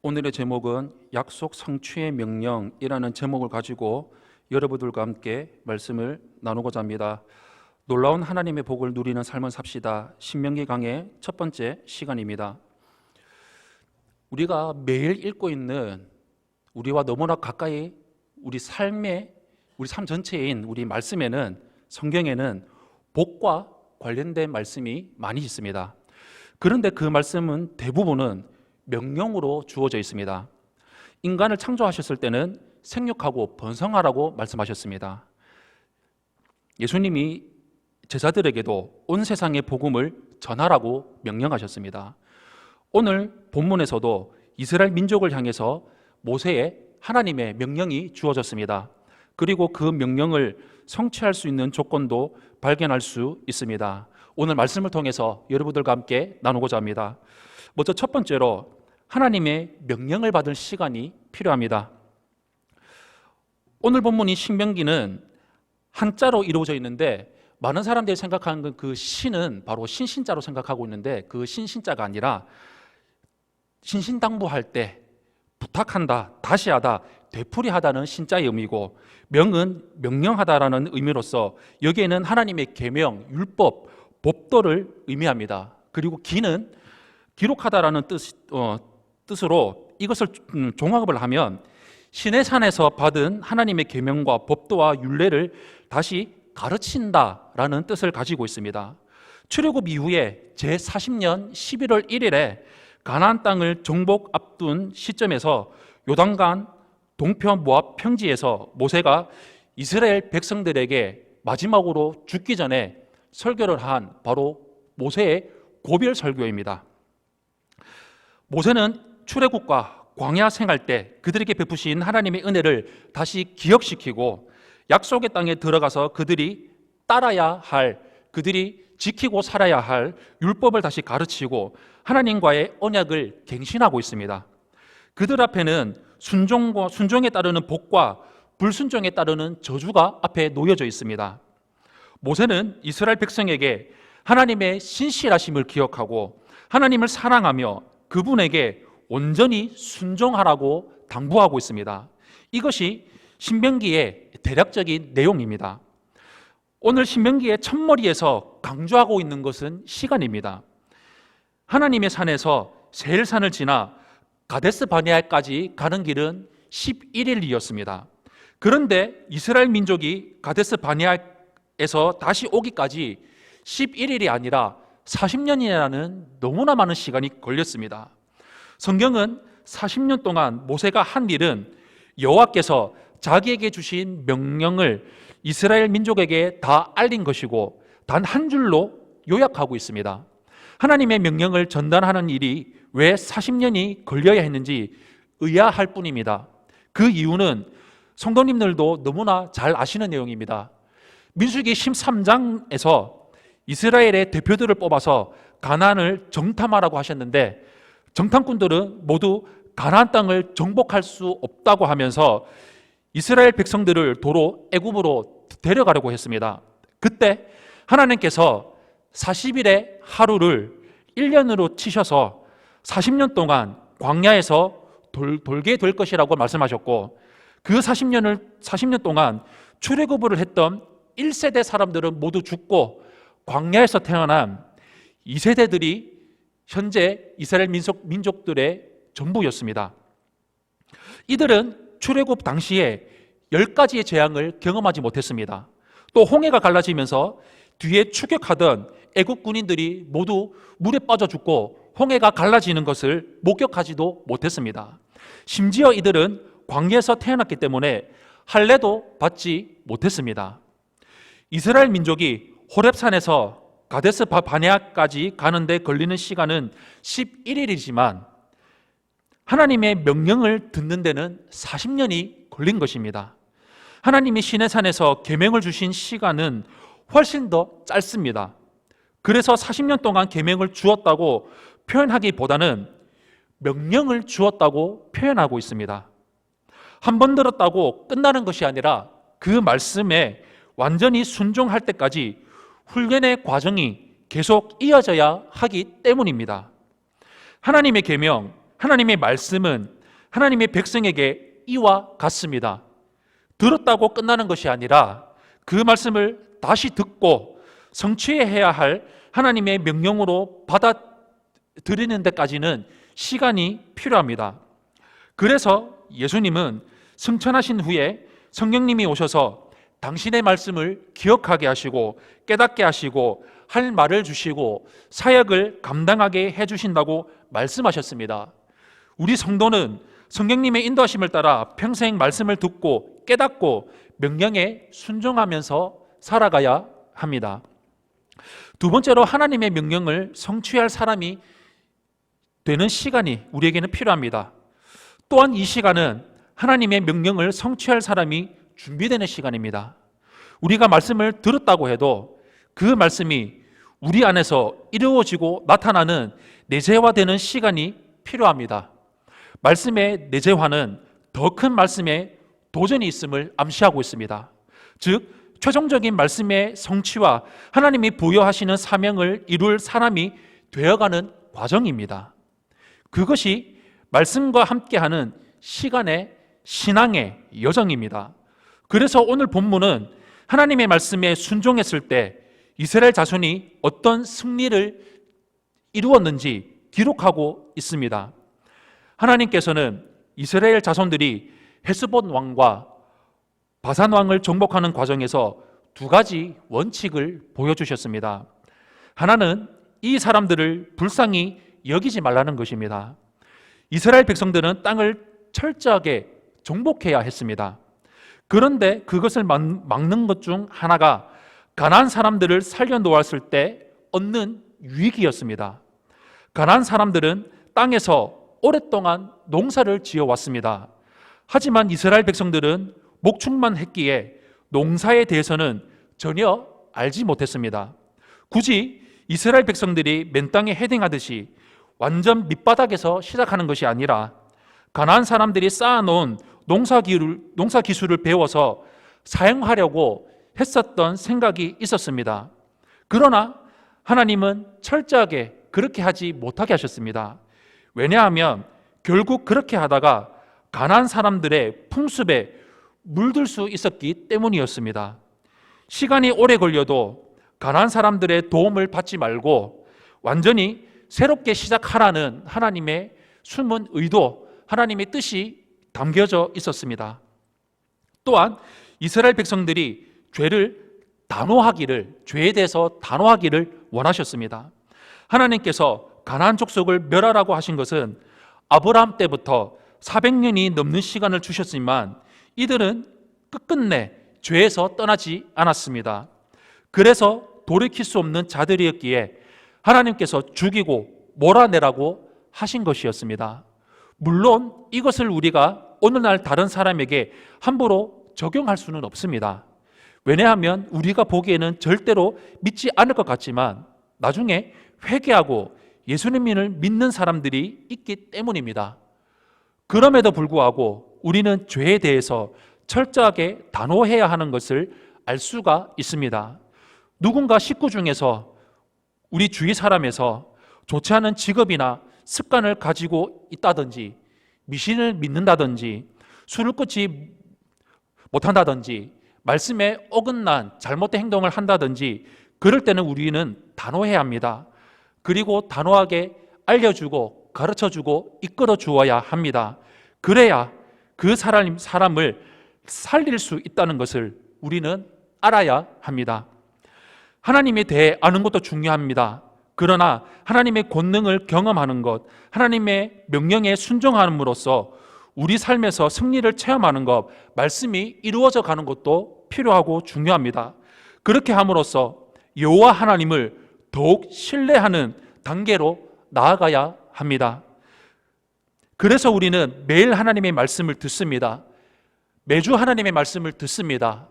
오늘의 제목은 약속 성취의 명령이라는 제목을 가지고 여러분들과 함께 말씀을 나누고자 합니다. 놀라운 하나님의 복을 누리는 삶을 삽시다. 신명기 강의 첫 번째 시간입니다. 우리가 매일 읽고 있는 우리와 너무나 가까이 우리 삶 전체인 우리 말씀에는, 성경에는 복과 관련된 말씀이 많이 있습니다. 그런데 그 말씀은 대부분은 명령으로 주어져 있습니다. 인간을 창조하셨을 때는 생육하고 번성하라고 말씀하셨습니다. 예수님이 제자들에게도 온 세상의 복음을 전하라고 명령하셨습니다. 오늘 본문에서도 이스라엘 민족을 향해서 모세의 하나님의 명령이 주어졌습니다. 그리고 그 명령을 성취할 수 있는 조건도 발견할 수 있습니다. 오늘 말씀을 통해서 여러분들과 함께 나누고자 합니다. 먼저 첫 번째로 하나님의 명령을 받을 시간이 필요합니다. 오늘 본문인 신명기는 한자로 이루어져 있는데 많은 사람들이 생각하는 그 신은 바로 신신자로 생각하고 있는데 그 신신자가 아니라 신신당부할 때 부탁한다, 다시하다, 되풀이하다는 신자의 의미고, 명은 명령하다라는 의미로서 여기에는 하나님의 계명, 율법, 법도를 의미합니다. 그리고 기는 기록하다라는 뜻으로 이것을 종합을 하면 시내산에서 받은 하나님의 계명과 법도와 율례를 다시 가르친다라는 뜻을 가지고 있습니다. 출애굽 이후에 제40년 11월 1일에 가나안 땅을 정복 앞둔 시점에서 요단강 동편 모압 평지에서 모세가 이스라엘 백성들에게 마지막으로 죽기 전에 설교를 한 바로 모세의 고별 설교입니다. 모세는 출애굽과 광야 생활 때 그들에게 베푸신 하나님의 은혜를 다시 기억시키고 약속의 땅에 들어가서 그들이 따라야 할, 그들이 지키고 살아야 할 율법을 다시 가르치고 하나님과의 언약을 갱신하고 있습니다. 그들 앞에는 순종에 따르는 복과 불순종에 따르는 저주가 앞에 놓여져 있습니다. 모세는 이스라엘 백성에게 하나님의 신실하심을 기억하고 하나님을 사랑하며 그분에게 온전히 순종하라고 당부하고 있습니다. 이것이 신명기의 대략적인 내용입니다. 오늘 신명기의 첫머리에서 강조하고 있는 것은 시간입니다. 하나님의 산에서 세일산을 지나 가데스 바네아까지 가는 길은 11일이었습니다. 그런데 이스라엘 민족이 가데스 바네아에서 다시 오기까지 11일이 아니라 40년이라는 너무나 많은 시간이 걸렸습니다. 성경은 40년 동안 모세가 한 일은 여호와께서 자기에게 주신 명령을 이스라엘 민족에게 다 알린 것이고 단 한 줄로 요약하고 있습니다. 하나님의 명령을 전달하는 일이 왜 40년이 걸려야 했는지 의아할 뿐입니다. 그 이유는 성도님들도 너무나 잘 아시는 내용입니다. 민수기 13장에서 이스라엘의 대표들을 뽑아서 가나안을 정탐하라고 하셨는데 정탐꾼들은 모두 가나안 땅을 정복할 수 없다고 하면서 이스라엘 백성들을 도로 애굽으로 데려가려고 했습니다. 그때 하나님께서 40일의 하루를 1년으로 치셔서 40년 동안 광야에서 돌게 될 것이라고 말씀하셨고, 그 40년 동안 출애굽을 했던 1세대 사람들은 모두 죽고 광야에서 태어난 2세대들이 현재 이스라엘 민족들의 전부였습니다. 이들은 출애굽 당시에 10가지의 재앙을 경험하지 못했습니다. 또 홍해가 갈라지면서 뒤에 추격하던 애국 군인들이 모두 물에 빠져 죽고 홍해가 갈라지는 것을 목격하지도 못했습니다. 심지어 이들은 광야에서 태어났기 때문에 할례도 받지 못했습니다. 이스라엘 민족이 호렙산에서 가데스 바네아까지 가는데 걸리는 시간은 11일이지만 하나님의 명령을 듣는 데는 40년이 걸린 것입니다. 하나님이 시내산에서 계명을 주신 시간은 훨씬 더 짧습니다. 그래서 40년 동안 계명을 주었다고 표현하기보다는 명령을 주었다고 표현하고 있습니다. 한 번 들었다고 끝나는 것이 아니라 그 말씀에 완전히 순종할 때까지 훈련의 과정이 계속 이어져야 하기 때문입니다. 하나님의 계명, 하나님의 말씀은 하나님의 백성에게 이와 같습니다. 들었다고 끝나는 것이 아니라 그 말씀을 다시 듣고 성취해야 할 하나님의 명령으로 받아들이는 데까지는 시간이 필요합니다. 그래서 예수님은 승천하신 후에 성령님이 오셔서 당신의 말씀을 기억하게 하시고 깨닫게 하시고 할 말을 주시고 사역을 감당하게 해주신다고 말씀하셨습니다. 우리 성도는 성령님의 인도하심을 따라 평생 말씀을 듣고 깨닫고 명령에 순종하면서 살아가야 합니다. 두 번째로 하나님의 명령을 성취할 사람이 되는 시간이 우리에게는 필요합니다. 또한 이 시간은 하나님의 명령을 성취할 사람이 준비되는 시간입니다. 우리가 말씀을 들었다고 해도 그 말씀이 우리 안에서 이루어지고 나타나는 내재화되는 시간이 필요합니다. 말씀의 내재화는 더 큰 말씀에 도전이 있음을 암시하고 있습니다. 즉 최종적인 말씀의 성취와 하나님이 부여하시는 사명을 이룰 사람이 되어가는 과정입니다. 그것이 말씀과 함께하는 시간의 신앙의 여정입니다. 그래서 오늘 본문은 하나님의 말씀에 순종했을 때 이스라엘 자손이 어떤 승리를 이루었는지 기록하고 있습니다. 하나님께서는 이스라엘 자손들이 헤스본 왕과 바산 왕을 정복하는 과정에서 두 가지 원칙을 보여주셨습니다. 하나는 이 사람들을 불쌍히 여기지 말라는 것입니다. 이스라엘 백성들은 땅을 철저하게 정복해야 했습니다. 그런데 그것을 막는 것 중 하나가 가나안 사람들을 살려놓았을 때 얻는 유익이었습니다. 가나안 사람들은 땅에서 오랫동안 농사를 지어왔습니다. 하지만 이스라엘 백성들은 목축만 했기에 농사에 대해서는 전혀 알지 못했습니다. 굳이 이스라엘 백성들이 맨 땅에 헤딩하듯이 완전 밑바닥에서 시작하는 것이 아니라 가나안 사람들이 쌓아놓은 농사 기술을 배워서 사용하려고 했었던 생각이 있었습니다. 그러나 하나님은 철저하게 그렇게 하지 못하게 하셨습니다. 왜냐하면 결국 그렇게 하다가 가나안 사람들의 풍습에 물들 수 있었기 때문이었습니다. 시간이 오래 걸려도 가나안 사람들의 도움을 받지 말고 완전히 새롭게 시작하라는 하나님의 숨은 의도, 하나님의 뜻이 담겨져 있었습니다. 또한 이스라엘 백성들이 죄에 대해서 단호하기를 원하셨습니다. 하나님께서 가나안 족속을 멸하라고 하신 것은 아브라함 때부터 400년이 넘는 시간을 주셨지만 이들은 끝끝내 죄에서 떠나지 않았습니다. 그래서 돌이킬 수 없는 자들이었기에 하나님께서 죽이고 몰아내라고 하신 것이었습니다. 물론 이것을 우리가 오늘날 다른 사람에게 함부로 적용할 수는 없습니다. 왜냐하면 우리가 보기에는 절대로 믿지 않을 것 같지만 나중에 회개하고 예수님을 믿는 사람들이 있기 때문입니다. 그럼에도 불구하고 우리는 죄에 대해서 철저하게 단호해야 하는 것을 알 수가 있습니다. 누군가 식구 중에서 우리 주위 사람에서 좋지 않은 직업이나 습관을 가지고 있다든지 미신을 믿는다든지 술을 끊지 못한다든지 말씀에 어긋난 잘못된 행동을 한다든지 그럴 때는 우리는 단호해야 합니다. 그리고 단호하게 알려주고 가르쳐주고 이끌어 주어야 합니다. 그래야 그 사람을 살릴 수 있다는 것을 우리는 알아야 합니다. 하나님에 대해 아는 것도 중요합니다. 그러나 하나님의 권능을 경험하는 것, 하나님의 명령에 순종함으로써 우리 삶에서 승리를 체험하는 것, 말씀이 이루어져 가는 것도 필요하고 중요합니다. 그렇게 함으로써 여호와 하나님을 더욱 신뢰하는 단계로 나아가야 합니다. 그래서 우리는 매일 하나님의 말씀을 듣습니다. 매주 하나님의 말씀을 듣습니다.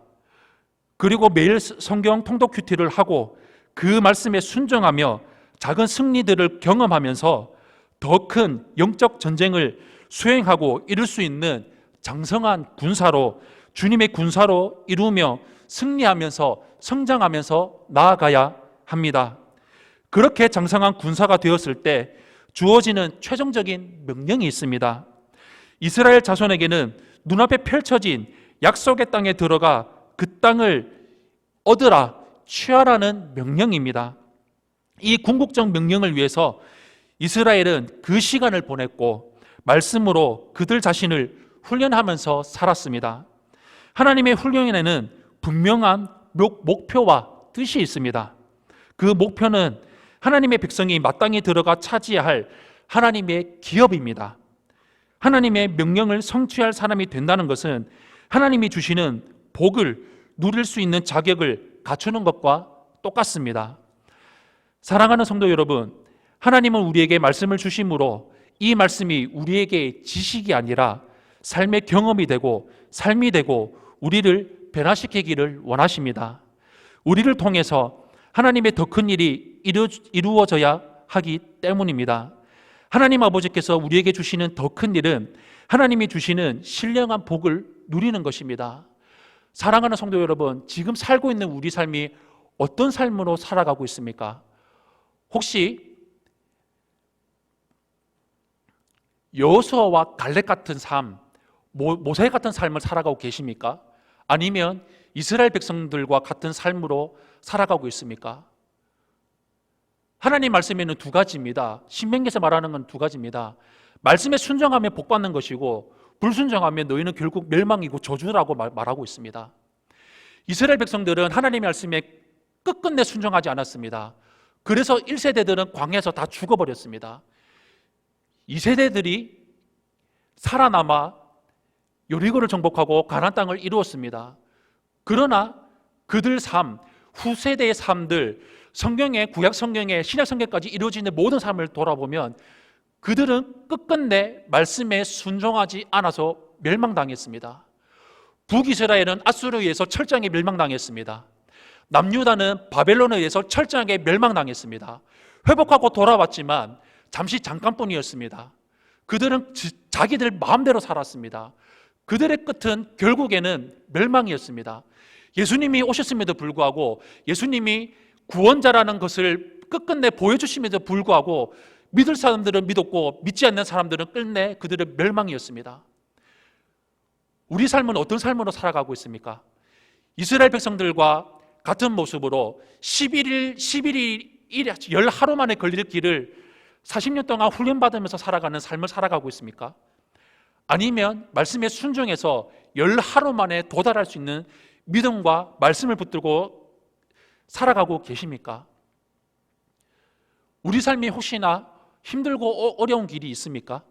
그리고 매일 성경 통독 큐티를 하고 그 말씀에 순종하며 작은 승리들을 경험하면서 더 큰 영적 전쟁을 수행하고 이룰 수 있는 장성한 군사로, 주님의 군사로 이루며 승리하면서 성장하면서 나아가야 합니다. 그렇게 장성한 군사가 되었을 때 주어지는 최종적인 명령이 있습니다. 이스라엘 자손에게는 눈앞에 펼쳐진 약속의 땅에 들어가 그 땅을 얻으라, 취하라는 명령입니다. 이 궁극적 명령을 위해서 이스라엘은 그 시간을 보냈고 말씀으로 그들 자신을 훈련하면서 살았습니다. 하나님의 훈련에는 분명한 목표와 뜻이 있습니다. 그 목표는 하나님의 백성이 마땅히 들어가 차지해야 할 하나님의 기업입니다. 하나님의 명령을 성취할 사람이 된다는 것은 하나님이 주시는 복을 누릴 수 있는 자격을 갖추는 것과 똑같습니다. 사랑하는 성도 여러분, 하나님은 우리에게 말씀을 주심으로 이 말씀이 우리에게 지식이 아니라 삶의 경험이 되고 삶이 되고 우리를 변화시키기를 원하십니다. 우리를 통해서 하나님의 더 큰 일이 이루어져야 하기 때문입니다. 하나님 아버지께서 우리에게 주시는 더 큰 일은 하나님이 주시는 신령한 복을 누리는 것입니다. 사랑하는 성도 여러분, 지금 살고 있는 우리 삶이 어떤 삶으로 살아가고 있습니까? 혹시 여호수아와 갈렙 같은 삶, 모세 같은 삶을 살아가고 계십니까? 아니면 이스라엘 백성들과 같은 삶으로 살아가고 있습니까? 하나님 말씀에는 두 가지입니다. 신명기에서 말하는 건 두 가지입니다. 말씀에 순종하면 복 받는 것이고 불순종하면 너희는 결국 멸망이고 저주라고 말하고 있습니다. 이스라엘 백성들은 하나님의 말씀에 끝끝내 순종하지 않았습니다. 그래서 1세대들은 광야에서 다 죽어버렸습니다. 2세대들이 살아남아 여리고를 정복하고 가나안 땅을 이루었습니다. 그러나 그들 삶, 후세대의 삶들, 성경의 구약 성경의 신약 성경까지 이루어지는 모든 삶을 돌아보면 그들은 끝끝내 말씀에 순종하지 않아서 멸망당했습니다. 북이스라엘은 아수르에 의해서 철저하게 멸망당했습니다. 남유다는 바벨론에 의해서 철저하게 멸망당했습니다. 회복하고 돌아왔지만 잠시 잠깐뿐이었습니다. 그들은 자기들 마음대로 살았습니다. 그들의 끝은 결국에는 멸망이었습니다. 예수님이 오셨음에도 불구하고 예수님이 구원자라는 것을 끝끝내 보여주심에도 불구하고 믿을 사람들은 믿었고 믿지 않는 사람들은 끝내 그들의 멸망이었습니다. 우리 삶은 어떤 삶으로 살아가고 있습니까? 이스라엘 백성들과 같은 모습으로 11일이 열 하루 만에 걸릴 길을 40년 동안 훈련받으면서 살아가는 삶을 살아가고 있습니까? 아니면 말씀에 순종해서 열 하루 만에 도달할 수 있는 믿음과 말씀을 붙들고 살아가고 계십니까? 우리 삶이 혹시나 힘들고 어려운 길이 있습니까?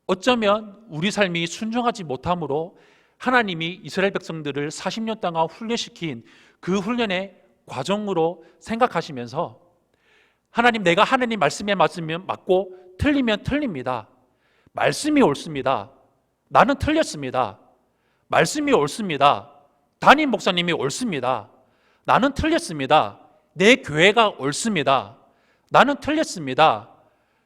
어쩌면 우리 삶이 순종하지 못함으로 하나님이 이스라엘 백성들을 40년 동안 훈련시킨 그 훈련의 과정으로 생각하시면서 하나님, 내가 하나님 말씀에 맞으면 맞고 틀리면 틀립니다. 말씀이 옳습니다. 나는 틀렸습니다. 말씀이 옳습니다. 담임 목사님이 옳습니다. 나는 틀렸습니다. 내 교회가 옳습니다. 나는 틀렸습니다.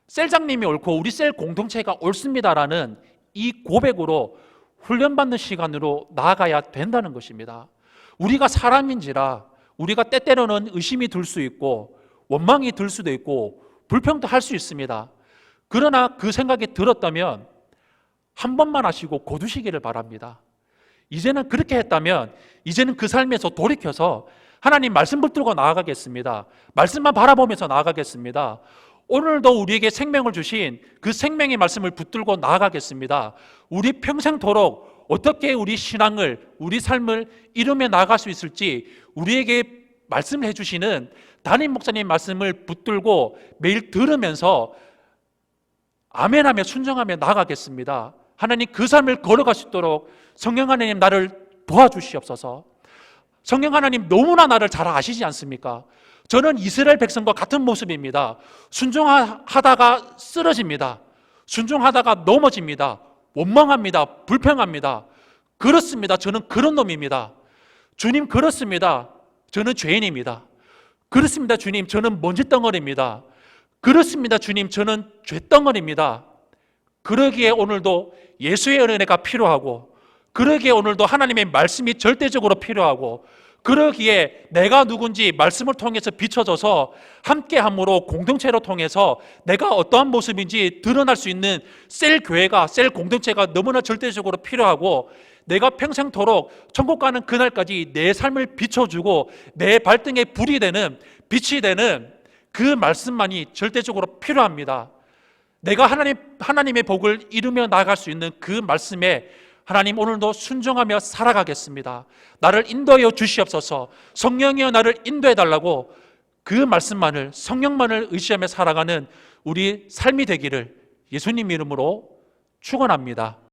셀장님이 옳고 우리 셀 공동체가 옳습니다라는 이 고백으로 훈련받는 시간으로 나아가야 된다는 것입니다. 우리가 사람인지라 우리가 때때로는 의심이 들 수 있고 원망이 들 수도 있고 불평도 할 수 있습니다. 그러나 그 생각이 들었다면 한 번만 하시고 거두시기를 바랍니다. 이제는 그렇게 했다면 이제는 그 삶에서 돌이켜서 하나님 말씀 붙들고 나아가겠습니다. 말씀만 바라보면서 나아가겠습니다. 오늘도 우리에게 생명을 주신 그 생명의 말씀을 붙들고 나아가겠습니다. 우리 평생토록 어떻게 우리 신앙을, 우리 삶을 이루며 나아갈 수 있을지 우리에게 말씀을 해주시는 담임 목사님 말씀을 붙들고 매일 들으면서 아멘하며 순종하며 나아가겠습니다. 하나님, 그 삶을 걸어갈 수 있도록 성령 하나님 나를 도와주시옵소서. 성령 하나님 너무나 나를 잘 아시지 않습니까? 저는 이스라엘 백성과 같은 모습입니다. 순종하다가 쓰러집니다. 순종하다가 넘어집니다. 원망합니다. 불평합니다. 그렇습니다. 저는 그런 놈입니다. 주님, 그렇습니다. 저는 죄인입니다. 그렇습니다. 주님, 저는 먼지덩어리입니다. 그렇습니다. 주님, 저는 죄덩어리입니다. 그러기에 오늘도 예수의 은혜가 필요하고, 그러기에 오늘도 하나님의 말씀이 절대적으로 필요하고, 그러기에 내가 누군지 말씀을 통해서 비춰져서 함께함으로 공동체로 통해서 내가 어떠한 모습인지 드러날 수 있는 셀 교회가, 셀 공동체가 너무나 절대적으로 필요하고, 내가 평생토록 천국 가는 그날까지 내 삶을 비춰주고 내 발등에 불이 되는, 빛이 되는 그 말씀만이 절대적으로 필요합니다. 내가 하나님의 복을 이루며 나아갈 수 있는 그 말씀에 하나님, 오늘도 순종하며 살아가겠습니다. 나를 인도하여 주시옵소서. 성령이여 나를 인도해 달라고 그 말씀만을, 성령만을 의지하며 살아가는 우리 삶이 되기를 예수님 이름으로 축원합니다.